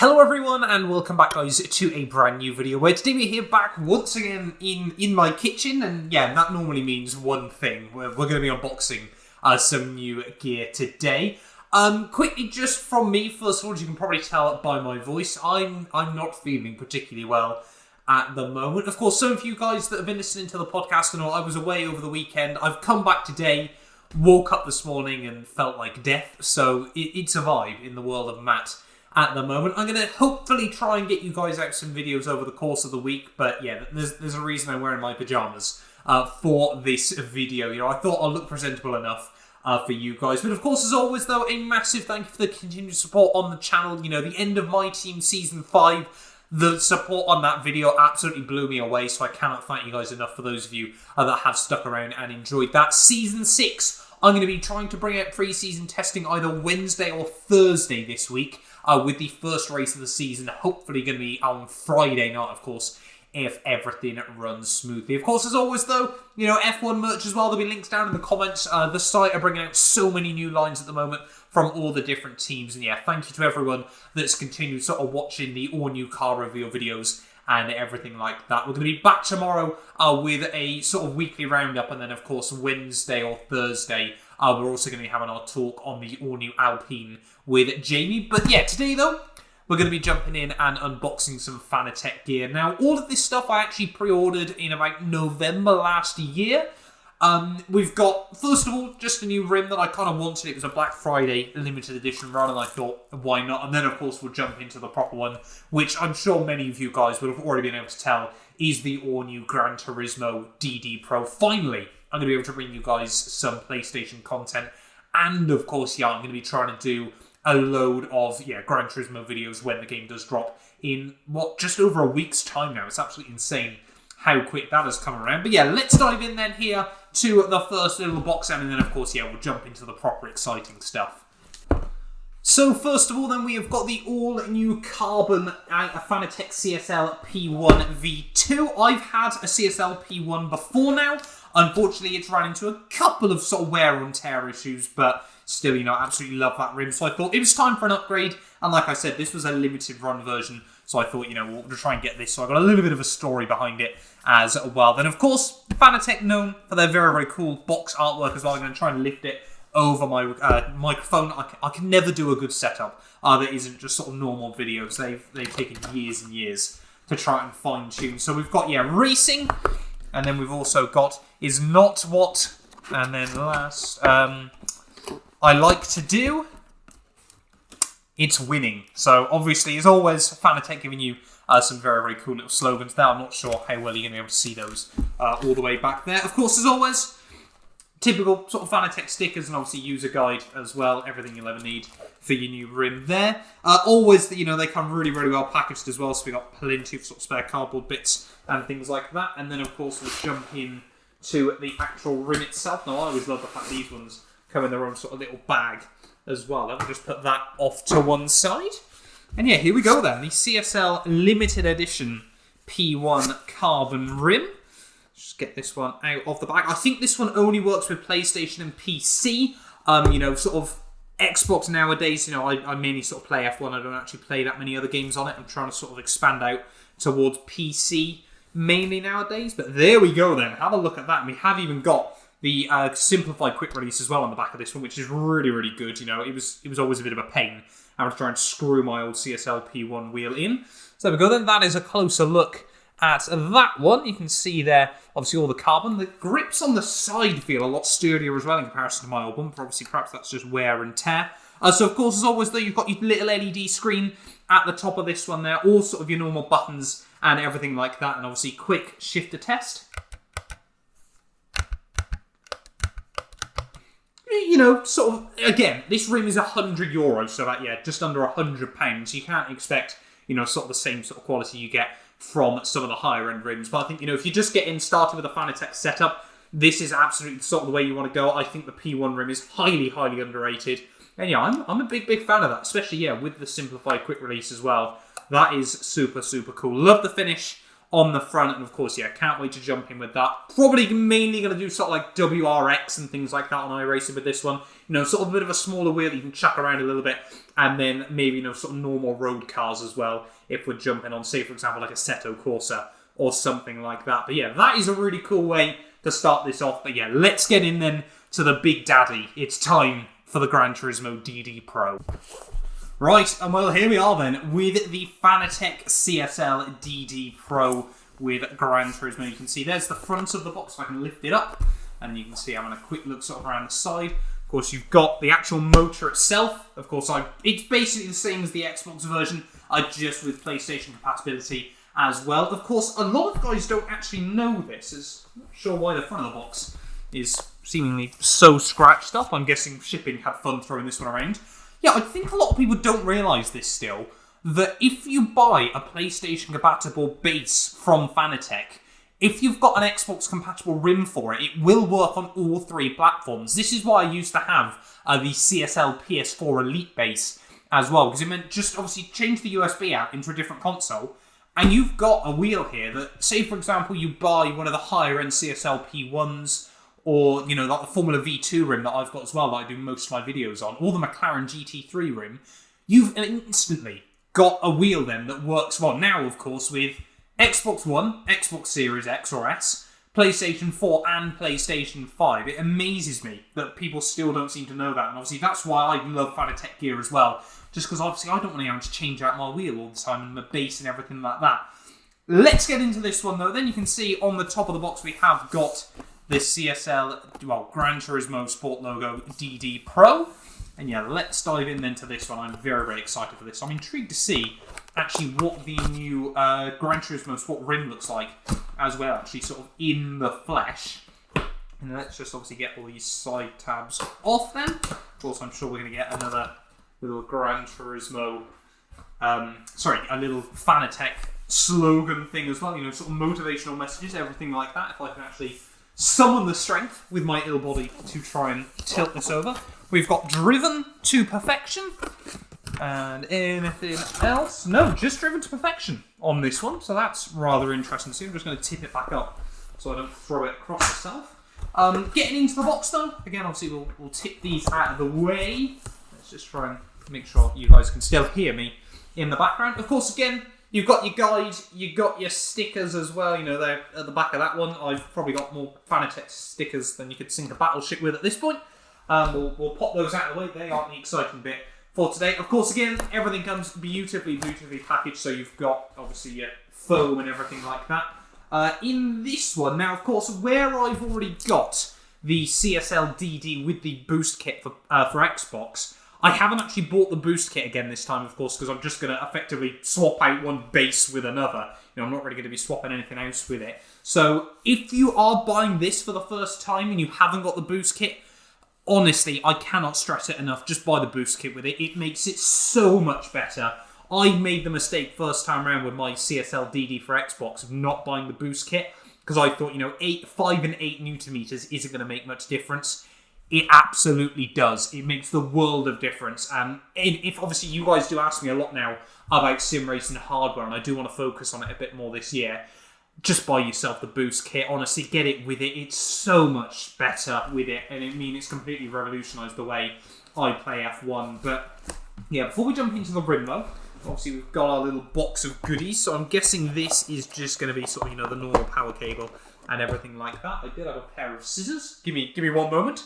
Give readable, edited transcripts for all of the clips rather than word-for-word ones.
Hello everyone and welcome back guys to a brand new video where today we're here back once again in my kitchen, and yeah, that normally means one thing. We're going to be unboxing some new gear today. Quickly just from me, first of all, as you can probably tell by my voice, I'm not feeling particularly well at the moment. Of course, some of you guys that have been listening to the podcast and all, I was away over the weekend. I've come back today, woke up this morning and felt like death, so it's a vibe in the world of Matt at the moment. I'm going to hopefully try and get you guys out some videos over the course of the week, but yeah, there's a reason I'm wearing my pajamas for this video. You know, I thought I'll look presentable enough for you guys. But of course, as always though, a massive thank you for the continued support on the channel. You know, the end of My Team Season 5, the support on that video absolutely blew me away, so I cannot thank you guys enough for those of you that have stuck around and enjoyed that. Season 6, I'm going to be trying to bring out pre-season testing either Wednesday or Thursday this week, with the first race of the season hopefully going to be on Friday night, of course, if everything runs smoothly. Of course, as always though, you know, F1 merch as well, there'll be links down in the comments. The site are bringing out so many new lines at the moment from all the different teams, and yeah, thank you to everyone that's continued sort of watching the all-new car reveal videos and everything like that. We're going to be back tomorrow with a sort of weekly roundup, and then of course Wednesday or Thursday we're also going to be having our talk on the all-new Alpine with Jamie. But yeah, today though, we're going to be jumping in and unboxing some Fanatec gear. Now, all of this stuff I actually pre-ordered in about November last year. We've got, first of all, just a new rim that I kind of wanted. It was a Black Friday limited edition run, and I thought, why not? And then, of course, we'll jump into the proper one, which I'm sure many of you guys would have already been able to tell is the all-new Gran Turismo DD Pro. Finally, I'm going to be able to bring you guys some PlayStation content. And, of course, yeah, I'm going to be trying to do a load of, Gran Turismo videos when the game does drop in, just over a week's time now. It's absolutely insane how quick that has come around. But yeah, let's dive in then here to the first little box, and then, of course, yeah, we'll jump into the proper exciting stuff. So, first of all, then, we have got the all-new carbon Fanatec CSL P1 V2. I've had a CSL P1 before now. Unfortunately, it's ran into a couple of sort of wear and tear issues, but still, you know, I absolutely love that rim. So I thought it was time for an upgrade. And like I said, this was a limited run version. So I thought, you know, we'll try and get this. So I got a little bit of a story behind it as well. Then, of course, Fanatec known for their very, very cool box artwork as well. I'm going to try and lift it over my microphone. I can never do a good setup that isn't just sort of normal videos. They've taken years and years to try and fine tune. So we've got, racing. And then we've also got is not what, and then last, I like to do, it's winning. So obviously, as always, Fanatec giving you some very, very cool little slogans there. I'm not sure how well you're going to be able to see those all the way back there. Of course, as always, typical sort of Fanatec stickers and obviously user guide as well. Everything you'll ever need for your new rim there. Always, you know, they come really, really well packaged as well. So we've got plenty of sort of spare cardboard bits and things like that. And then, of course, we'll jump in to the actual rim itself. Now, I always love the fact these ones come in their own sort of little bag as well. Let me just put that off to one side. And yeah, here we go then. The CSL Limited Edition P1 Carbon Rim. Just get this one out of the bag. I think this one only works with PlayStation and PC. You know, sort of Xbox nowadays, you know, I mainly sort of play F1. I don't actually play that many other games on it. I'm trying to sort of expand out towards PC mainly nowadays. But there we go then. Have a look at that. And we have even got the simplified quick release as well on the back of this one, which is really, really good. You know, it was always a bit of a pain. I was trying to screw my old CSL P1 wheel in. So there we go then. That is a closer look at that one. You can see there, obviously, all the carbon. The grips on the side feel a lot sturdier as well in comparison to my old one. Obviously, perhaps that's just wear and tear. So, of course, as always, though, you've got your little LED screen at the top of this one there. All sort of your normal buttons and everything like that. And obviously, quick shifter test. You know, sort of, again, this rim is €100, so that, yeah, just under £100. You can't expect, you know, sort of the same sort of quality you get from some of the higher end rims. But I think, you know, if you just get in started with a Fanatec setup, this is absolutely sort of the way you want to go. I think the P1 rim is highly, highly underrated. And yeah, I'm a big, big fan of that, especially, yeah, with the simplified quick release as well. That is super, super cool. Love the finish on the front, and of course, yeah, can't wait to jump in with that. Probably mainly going to do sort of like WRX and things like that on iRacing with this one. You know, sort of a bit of a smaller wheel you can chuck around a little bit, and then maybe, you know, sort of normal road cars as well, if we're jumping on, say, for example, like a Assetto Corsa or something like that. But yeah, that is a really cool way to start this off. But yeah, let's get in then to the big daddy. It's time for the Gran Turismo DD Pro. Right, and well, here we are then with the Fanatec CSL DD Pro with Gran Turismo. You can see there's the front of the box, so I can lift it up, and you can see I'm having a quick look sort of around the side. Of course, you've got the actual motor itself. Of course, it's basically the same as the Xbox version, just with PlayStation compatibility as well. Of course, a lot of guys don't actually know this. I'm not sure why the front of the box is seemingly so scratched up. I'm guessing shipping had fun throwing this one around. Yeah, I think a lot of people don't realise this still, that if you buy a PlayStation-compatible base from Fanatec, if you've got an Xbox-compatible rim for it, it will work on all 3 platforms. This is why I used to have the CSL PS4 Elite base as well, because it meant just obviously change the USB out into a different console, and you've got a wheel here that, say for example, you buy one of the higher-end CSL P1s, or, you know, like the Formula V2 rim that I've got as well, that I do most of my videos on, or the McLaren GT3 rim, you've instantly got a wheel then that works well. Now, of course, with Xbox One, Xbox Series X or S, PlayStation 4 and PlayStation 5. It amazes me that people still don't seem to know that, and obviously that's why I love Fanatec gear as well, just because obviously I don't want to have to change out my wheel all the time and my base and everything like that. Let's get into this one though. Then you can see on the top of the box we have got this CSL, well, Gran Turismo Sport logo DD Pro. And yeah, let's dive in then to this one. I'm very, very excited for this. I'm intrigued to see actually what the new Gran Turismo Sport rim looks like as well, actually sort of in the flesh. And let's just obviously get all these side tabs off then. Of course, I'm sure we're going to get another little Gran Turismo, a little Fanatec slogan thing as well, you know, sort of motivational messages, everything like that, if I can actually summon the strength with my ill body to try and tilt this over. We've got driven to perfection. And anything else? No, just driven to perfection on this one. So that's rather interesting to see. I'm just going to tip it back up so I don't throw it across myself. Getting into the box though, again, obviously we'll tip these out of the way. Let's just try and make sure you guys can still hear me in the background. Of course, again, you've got your guide, you've got your stickers as well, you know, they're at the back of that one. I've probably got more Fanatec stickers than you could sink a battleship with at this point. We'll pop those out of the way, they aren't the exciting bit for today. Of course, again, everything comes beautifully packaged, so you've got, obviously, your foam and everything like that. In this one, now, of course, where I've already got the CSL DD with the boost kit for Xbox, I haven't actually bought the boost kit again this time, of course, because I'm just going to effectively swap out one base with another. You know, I'm not really going to be swapping anything else with it. So, if you are buying this for the first time and you haven't got the boost kit, honestly, I cannot stress it enough. Just buy the boost kit with it. It makes it so much better. I made the mistake first time around with my CSL DD for Xbox of not buying the boost kit, because I thought, you know, 5 and 8 Newton meters isn't going to make much difference. It absolutely does. It makes the world of difference. And if obviously you guys do ask me a lot now about sim racing hardware, and I do want to focus on it a bit more this year, just buy yourself the boost kit. Honestly, get it with it. It's so much better with it. And I mean, it's completely revolutionised the way I play F1. But yeah, before we jump into the rim though, obviously we've got our little box of goodies. So I'm guessing this is just going to be sort of, you know, the normal power cable and everything like that. I did have a pair of scissors. Give me 1 moment.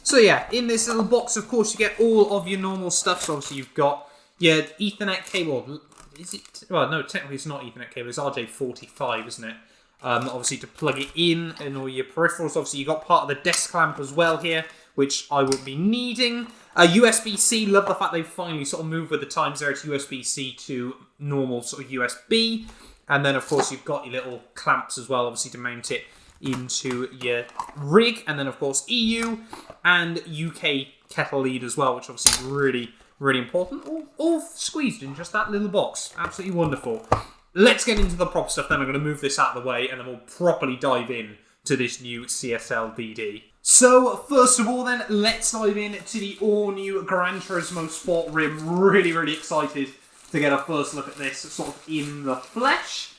So yeah, in this little box, of course, you get all of your normal stuff. So obviously you've got your Ethernet cable. Is it? Well, no, technically it's not Ethernet cable. It's RJ45, isn't it? Obviously to plug it in and all your peripherals. Obviously you got part of the desk clamp as well here, which I will be needing. USB-C, love the fact they've finally sort of moved with the times there to USB-C to normal sort of USB. And then, of course, you've got your little clamps as well, obviously, to mount it into your rig. And then, of course, EU and UK kettle lead as well, which obviously is really, really important. All squeezed in just that little box. Absolutely wonderful. Let's get into the prop stuff then. I'm going to move this out of the way, and then we'll properly dive in to this new CSL DD. So, first of all then, let's dive in to the all-new Gran Turismo Sport rim. Really, really excited to get a first look at this sort of in the flesh.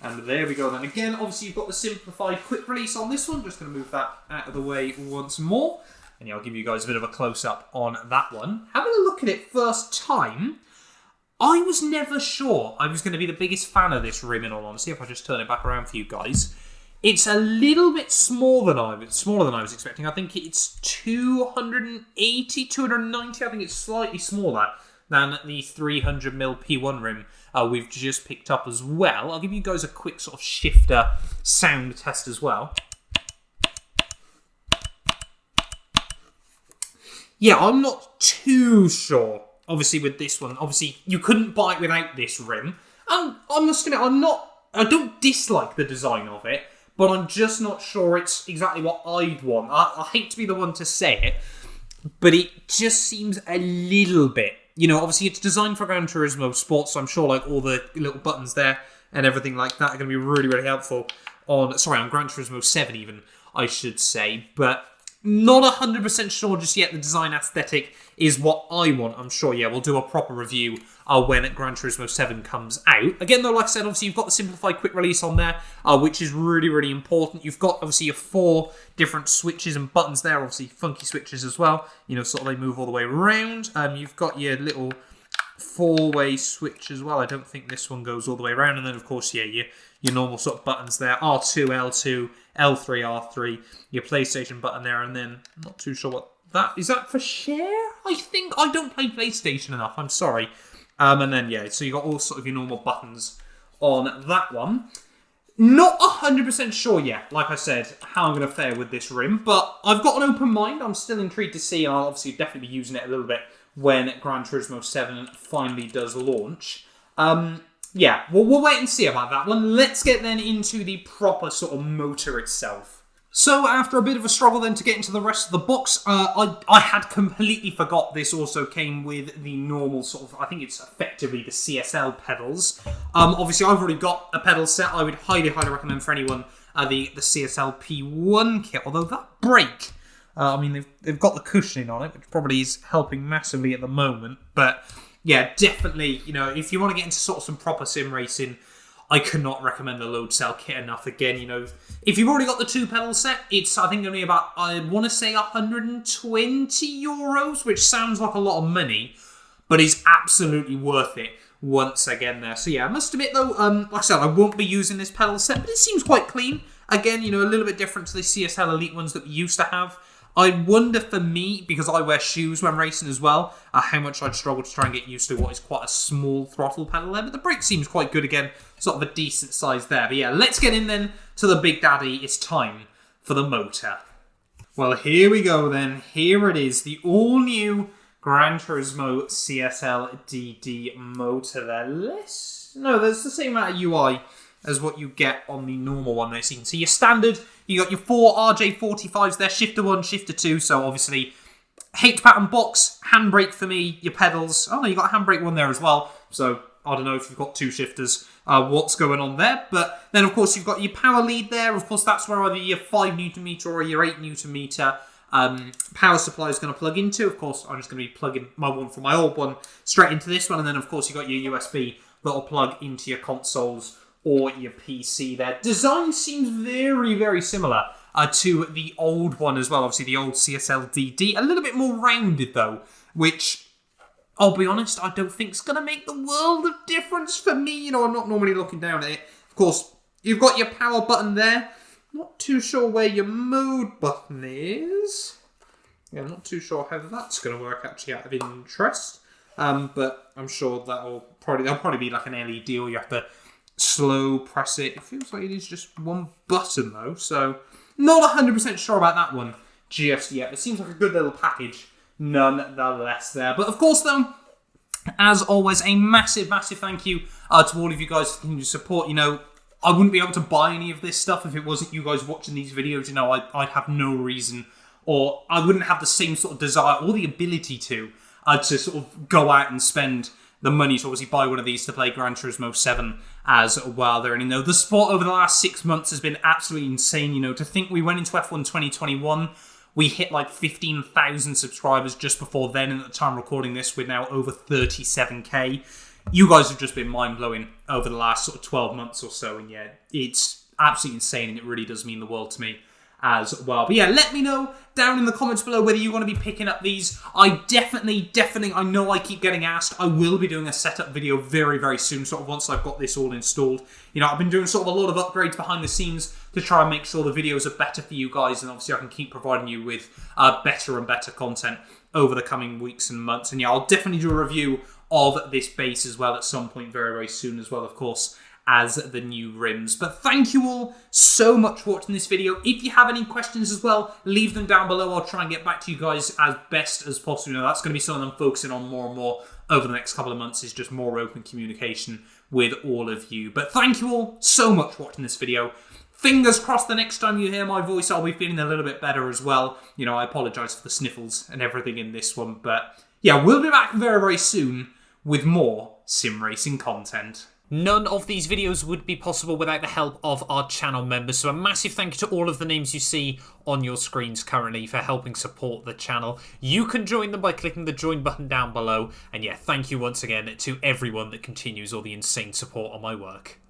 And there we go then. Again, obviously you've got the simplified quick release on this one. Just going to move that out of the way once more. And yeah, I'll give you guys a bit of a close-up on that one. Having a look at it first time, I was never sure I was going to be the biggest fan of this rim, in all honesty, if I just turn it back around for you guys. It's a little bit smaller than I was expecting. I think it's 280, 290. I think it's slightly smaller than the 300mm P1 rim we've just picked up as well. I'll give you guys a quick sort of shifter sound test as well. Yeah, I'm not too sure, obviously, with this one. Obviously, you couldn't buy it without this rim. And I must admit, I don't dislike the design of it, but I'm just not sure it's exactly what I'd want. I hate to be the one to say it, but it just seems a little bit... You know, obviously it's designed for Gran Turismo Sport, so I'm sure like all the little buttons there and everything like that are going to be really, really helpful on Gran Turismo 7 even, I should say. But not 100% sure just yet the design aesthetic is what I want. I'm sure, yeah, we'll do a proper review when Gran Turismo 7 comes out. Again, though, like I said, obviously you've got the simplified quick release on there, which is really, really important. You've got, obviously, your 4 different switches and buttons there, obviously funky switches as well. You know, sort of they move all the way around. You've got your little 4-way switch as well. I don't think this one goes all the way around. And then, of course, yeah, your normal sort of buttons there. R2, L2, L3, R3. Your PlayStation button there. And then, I'm not too sure what that... Is that for share? I think I don't play PlayStation enough. I'm sorry. And then, yeah, so you got all sort of your normal buttons on that one. Not 100% sure yet, like I said, how I'm going to fare with this rim. But I've got an open mind. I'm still intrigued to see. And I'll obviously definitely be using it a little bit when Gran Turismo 7 finally does launch. Yeah, we'll wait and see about that one. Let's get then into the proper sort of motor itself. So after a bit of a struggle then to get into the rest of the box, I had completely forgot this also came with the normal sort of, I think it's effectively the CSL pedals. Obviously I've already got a pedal set. I would highly, highly recommend for anyone the CSL P1 kit, although that brake, I mean, they've got the cushioning on it, which probably is helping massively at the moment, but yeah, definitely, you know, if you want to get into sort of some proper sim racing, I cannot recommend the Loadcell kit enough. Again, you know, if you've already got the 2-pedal set, it's, I think, only about, I want to say, €120, which sounds like a lot of money, but is absolutely worth it once again there. So yeah, I must admit, though, like I said, I won't be using this pedal set, but it seems quite clean. Again, you know, a little bit different to the CSL Elite ones that we used to have. I wonder for me, because I wear shoes when racing as well, how much I'd struggle to try and get used to what is quite a small throttle pedal there. But the brake seems quite good again, sort of a decent size there. But yeah, let's get in then to the big daddy. It's time for the motor. Well, here we go then. Here it is, the all-new Gran Turismo CSL DD motor there. No, there's the same amount of UI as what you get on the normal one there. So you can see your standard, you got your 4 RJ45s there, shifter 1, shifter 2, so obviously H pattern box, handbrake for me, your pedals. Oh no, you got a handbrake one there as well, so I don't know if you've got 2 shifters, what's going on there. But then of course you've got your power lead there. Of course that's where either your 5Nm or your 8Nm power supply is going to plug into. Of course I'm just going to be plugging my one from my old one straight into this one, and then of course you've got your USB that'll plug into your consoles or your PC there. Design seems very, very similar to the old one as well. Obviously, the old CSL DD. A little bit more rounded, though, which, I'll be honest, I don't think is going to make the world of difference for me. You know, I'm not normally looking down at it. Of course, you've got your power button there. Not too sure where your mode button is. Yeah, I'm not too sure how that's going to work, actually, out of interest. But I'm sure there'll probably be like an LED, or you have to slow press it. It feels like it is just one button though, so not 100% sure about that one just yet. It seems like a good little package nonetheless there. But of course though, as always, a massive, massive thank you to all of you guys for your support. You know, I wouldn't be able to buy any of this stuff if it wasn't you guys watching these videos. You know, I'd have no reason, or I wouldn't have the same sort of desire or the ability to sort of go out and spend the money to obviously buy one of these to play Gran Turismo 7 as well there. And you know, the sport over the last 6 months has been absolutely insane. You know, to think we went into F1 2021, we hit like 15,000 subscribers just before then, and at the time recording this, we're now over 37k. you guys have just been mind-blowing over the last sort of 12 months or so, and yeah, it's absolutely insane, and it really does mean the world to me as well. But yeah, let me know down in the comments below whether you want to be picking up these. I definitely, I know I keep getting asked, I will be doing a setup video very, very soon, sort of once I've got this all installed. You know, I've been doing sort of a lot of upgrades behind the scenes to try and make sure the videos are better for you guys, and obviously I can keep providing you with better and better content over the coming weeks and months. And yeah, I'll definitely do a review of this base as well at some point very, very soon as well, of course, as the new rims. But thank you all so much for watching this video. If you have any questions as well, leave them down below. I'll try and get back to you guys as best as possible. You know, that's going to be something I'm focusing on more and more over the next couple of months, is just more open communication with all of you. But thank you all so much for watching this video. Fingers crossed the next time you hear my voice, I'll be feeling a little bit better as well. You know, I apologise for the sniffles and everything in this one. But yeah, we'll be back very, very soon with more sim racing content. None of these videos would be possible without the help of our channel members, so a massive thank you to all of the names you see on your screens currently for helping support the channel. You can join them by clicking the join button down below, and yeah, thank you once again to everyone that continues all the insane support on my work.